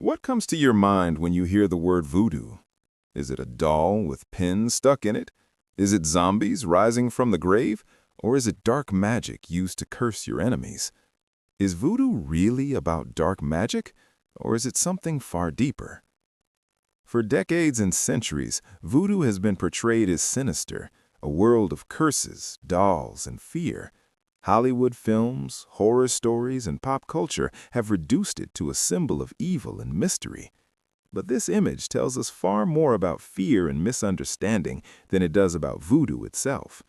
What comes to your mind when you hear the word voodoo? Is it a doll with pins stuck in it? Is it zombies rising from the grave? Or is it dark magic used to curse your enemies? Is voodoo really about dark magic? Or is it something far deeper? For decades and centuries, voodoo has been portrayed as sinister, a world of curses, dolls, and fear. Hollywood films, horror stories, and pop culture have reduced it to a symbol of evil and mystery. But this image tells us far more about fear and misunderstanding than it does about voodoo itself.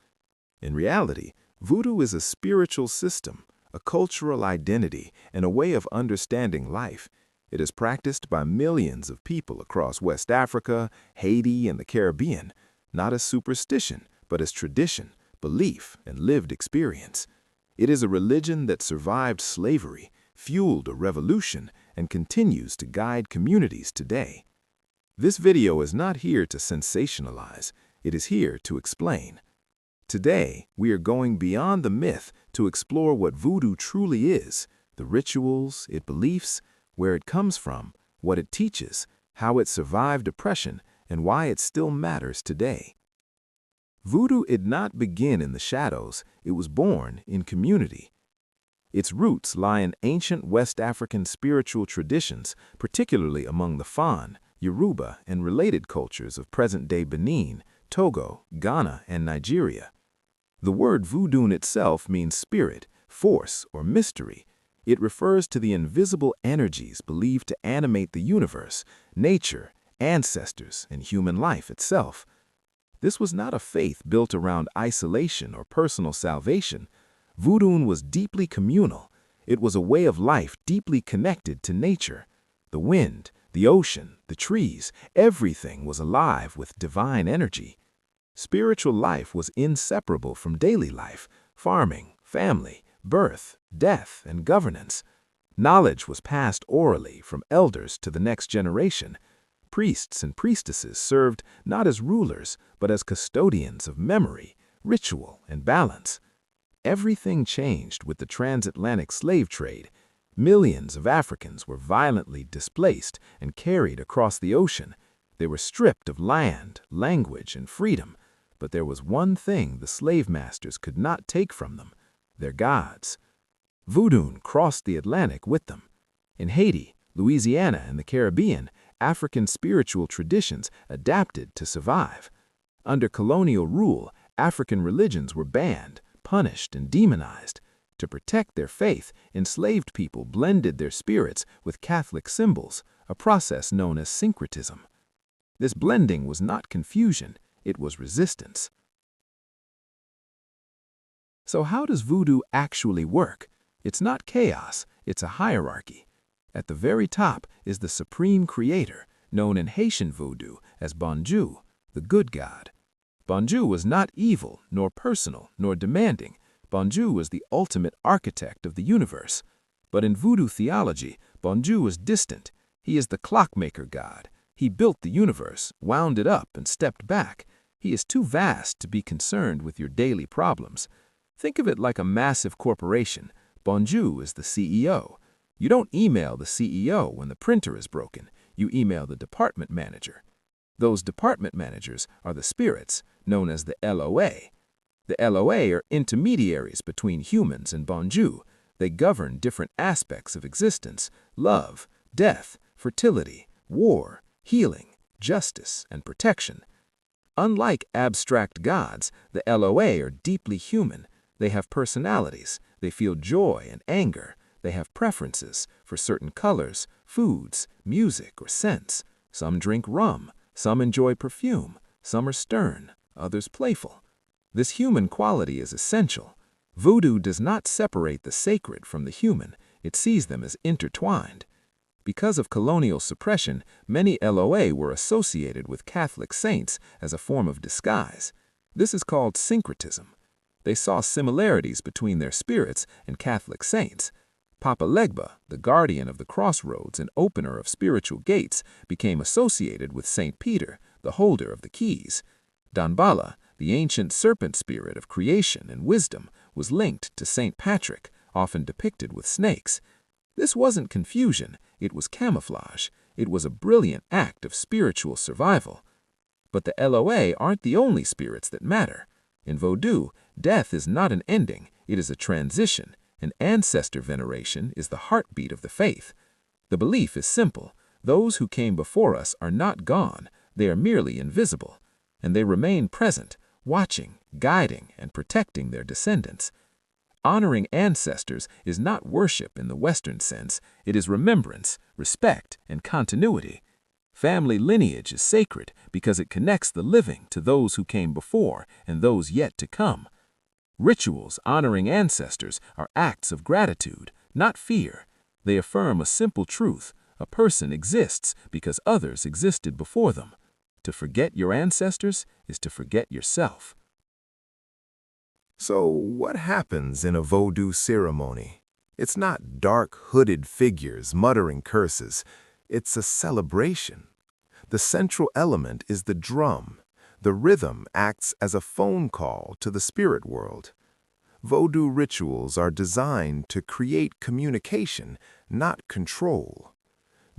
In reality, voodoo is a spiritual system, a cultural identity, and a way of understanding life. It is practiced by millions of people across West Africa, Haiti, and the Caribbean, not as superstition, but as tradition, belief, and lived experience. It is a religion that survived slavery, fueled a revolution, and continues to guide communities today. This video is not here to sensationalize, it is here to explain. Today, we are going beyond the myth to explore what voodoo truly is, the rituals, its beliefs, where it comes from, what it teaches, how it survived oppression, and why it still matters today. Voodoo did not begin in the shadows, it was born in community. Its roots lie in ancient West African spiritual traditions, particularly among the Fan, Yoruba, and related cultures of present-day Benin, Togo, Ghana, and Nigeria. The word voodoo itself means spirit, force, or mystery. It refers to the invisible energies believed to animate the universe, nature, ancestors, and human life itself. This was not a faith built around isolation or personal salvation. Voodoo was deeply communal. It was a way of life deeply connected to nature. The wind, the ocean, the trees, everything was alive with divine energy. Spiritual life was inseparable from daily life, farming, family, birth, death, and governance. Knowledge was passed orally from elders to the next generation. Priests and priestesses served not as rulers, but as custodians of memory, ritual, and balance. Everything changed with the transatlantic slave trade. Millions of Africans were violently displaced and carried across the ocean. They were stripped of land, language, and freedom. But there was one thing the slave masters could not take from them: their gods. Voodoo crossed the Atlantic with them. In Haiti, Louisiana, and the Caribbean, African spiritual traditions adapted to survive. Under colonial rule, African religions were banned, punished, and demonized. To protect their faith, enslaved people blended their spirits with Catholic symbols, a process known as syncretism. This blending was not confusion, it was resistance. So how does voodoo actually work? It's not chaos, it's a hierarchy. At the very top is the supreme creator, known in Haitian voodoo as Bonjou, the good god. Bonjou was not evil, nor personal, nor demanding. Bonjou was the ultimate architect of the universe. But in voodoo theology, Bonjou is distant. He is the clockmaker god. He built the universe, wound it up, and stepped back. He is too vast to be concerned with your daily problems. Think of it like a massive corporation. Bonjou is the CEO. You don't email the CEO when the printer is broken. You email the department manager. Those department managers are the spirits, known as the LOA. The LOA are intermediaries between humans and Bonjou. They govern different aspects of existence: love, death, fertility, war, healing, justice, and protection. Unlike abstract gods, the LOA are deeply human. They have personalities. They feel joy and anger. They have preferences for certain colors, foods, music, or scents. Some drink rum. Some enjoy perfume. Some are stern, others playful. This human quality is essential. Voodoo does not separate the sacred from the human. It sees them as intertwined. Because of colonial suppression, many LOA were associated with Catholic saints as a form of disguise. This is called syncretism. They saw similarities between their spirits and Catholic saints. Papa Legba, the guardian of the crossroads and opener of spiritual gates, became associated with Saint Peter, the holder of the keys. Danbala, the ancient serpent spirit of creation and wisdom, was linked to Saint Patrick, often depicted with snakes. This wasn't confusion, it was camouflage. It was a brilliant act of spiritual survival. But the LOA aren't the only spirits that matter. In Vodou, death is not an ending, it is a transition, and ancestor veneration is the heartbeat of the faith. The belief is simple. Those who came before us are not gone, they are merely invisible, and they remain present, watching, guiding, and protecting their descendants. Honoring ancestors is not worship in the Western sense, it is remembrance, respect, and continuity. Family lineage is sacred because it connects the living to those who came before and those yet to come. Rituals honoring ancestors are acts of gratitude, not fear. They affirm a simple truth: a person exists because others existed before them. To forget your ancestors is to forget yourself. So what happens in a Vodou ceremony? It's not dark, hooded figures muttering curses. It's a celebration. The central element is the drum. The rhythm acts as a phone call to the spirit world. Vodou rituals are designed to create communication, not control.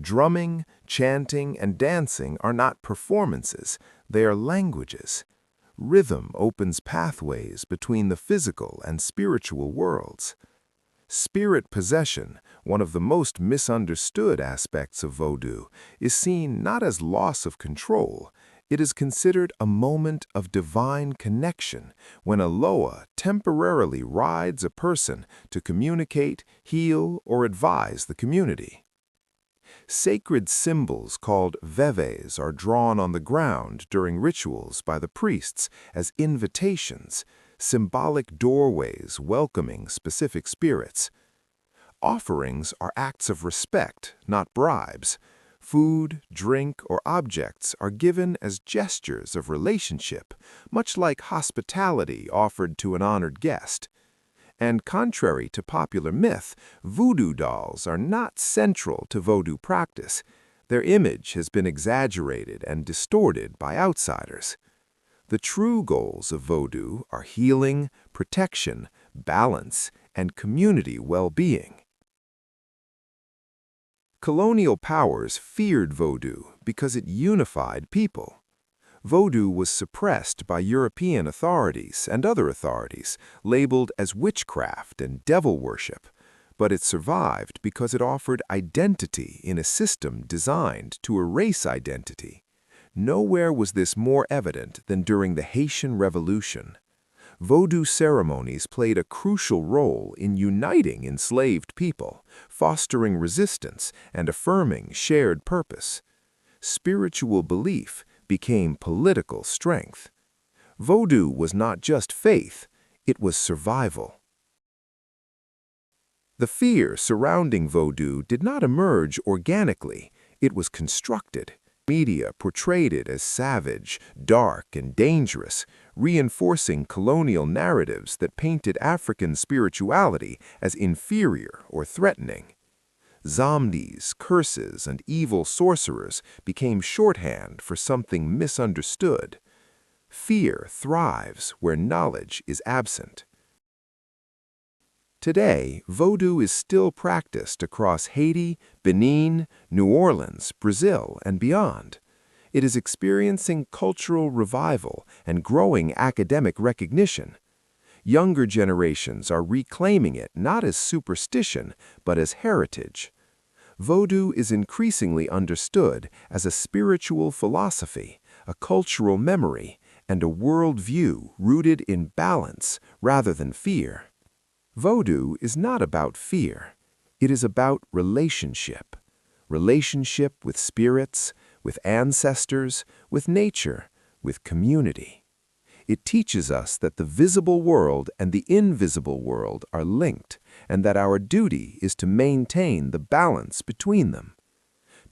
Drumming, chanting, and dancing are not performances, they are languages. Rhythm opens pathways between the physical and spiritual worlds. Spirit possession, one of the most misunderstood aspects of Vodou, is seen not as loss of control. It is considered a moment of divine connection when a loa temporarily rides a person to communicate, heal, or advise the community. Sacred symbols called veves are drawn on the ground during rituals by the priests as invitations, symbolic doorways welcoming specific spirits. Offerings are acts of respect, not bribes. Food, drink, or objects are given as gestures of relationship, much like hospitality offered to an honored guest. And contrary to popular myth, voodoo dolls are not central to Vodou practice. Their image has been exaggerated and distorted by outsiders. The true goals of Vodou are healing, protection, balance, and community well-being. Colonial powers feared Vodou because it unified people. Vodou was suppressed by European authorities and other authorities, labeled as witchcraft and devil worship, but it survived because it offered identity in a system designed to erase identity. Nowhere was this more evident than during the Haitian Revolution. Vodou ceremonies played a crucial role in uniting enslaved people, fostering resistance, and affirming shared purpose. Spiritual belief became political strength. Vodou was not just faith, it was survival. The fear surrounding Vodou did not emerge organically, it was constructed. Media portrayed it as savage, dark, and dangerous, reinforcing colonial narratives that painted African spirituality as inferior or threatening. Zombies, curses, and evil sorcerers became shorthand for something misunderstood. Fear thrives where knowledge is absent. Today, Vodou is still practiced across Haiti, Benin, New Orleans, Brazil, and beyond. It is experiencing cultural revival and growing academic recognition. Younger generations are reclaiming it not as superstition, but as heritage. Vodou is increasingly understood as a spiritual philosophy, a cultural memory, and a worldview rooted in balance rather than fear. Vodou is not about fear. It is about relationship. Relationship with spirits, with ancestors, with nature, with community. It teaches us that the visible world and the invisible world are linked, and that our duty is to maintain the balance between them.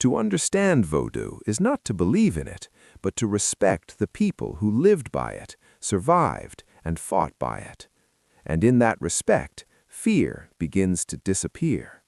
To understand Vodou is not to believe in it, but to respect the people who lived by it, survived, and fought by it. And in that respect, fear begins to disappear.